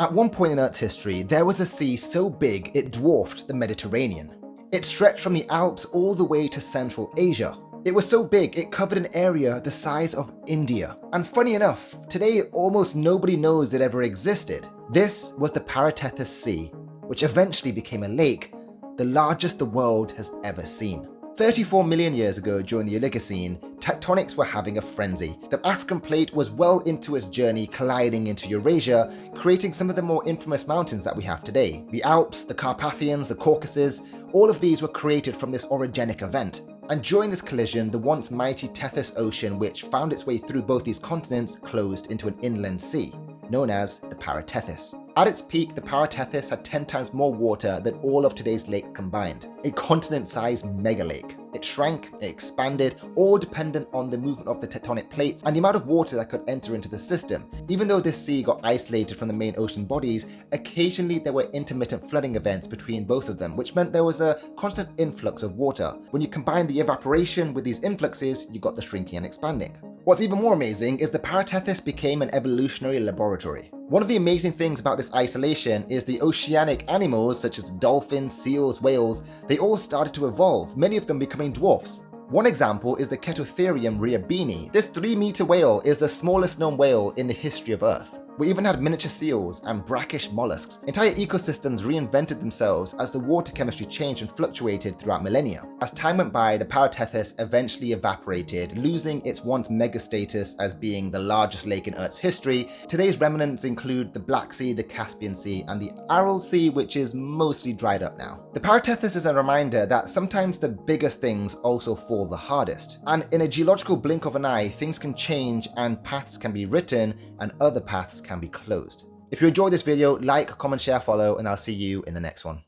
At one point in Earth's history, there was a sea so big it dwarfed the Mediterranean. It stretched from the Alps all the way to Central Asia. It was so big it covered an area the size of India. And funny enough, today almost nobody knows it ever existed. This was the Paratethys Sea, which eventually became a lake, the largest the world has ever seen. 34 million years ago during the Oligocene, tectonics were having a frenzy. The African plate was well into its journey colliding into Eurasia, creating some of the more infamous mountains that we have today. The Alps, the Carpathians, the Caucasus, all of these were created from this orogenic event. And during this collision, the once mighty Tethys Ocean, which found its way through both these continents, closed into an inland sea, known as the Paratethys. At its peak, the Paratethys had 10 times more water than all of today's lakes combined, a continent-sized megalake. It shrank, it expanded, all dependent on the movement of the tectonic plates and the amount of water that could enter into the system. Even though this sea got isolated from the main ocean bodies, occasionally there were intermittent flooding events between both of them, which meant there was a constant influx of water. When you combine the evaporation with these influxes, you got the shrinking and expanding. What's even more amazing is the Paratethys became an evolutionary laboratory. One of the amazing things about this isolation is the oceanic animals such as dolphins, seals, whales, they all started to evolve, many of them becoming dwarfs. One example is the Chetotherium rheabini. This 3-meter whale is the smallest known whale in the history of Earth. We even had miniature seals and brackish mollusks. Entire ecosystems reinvented themselves as the water chemistry changed and fluctuated throughout millennia. As time went by, the Paratethys eventually evaporated, losing its once mega status as being the largest lake in Earth's history. Today's remnants include the Black Sea, the Caspian Sea, and the Aral Sea, which is mostly dried up now. The Paratethys is a reminder that sometimes the biggest things also fall the hardest. And in a geological blink of an eye, things can change and paths can be written and other paths can be closed. If you enjoyed this video, like, comment, share, follow, and I'll see you in the next one.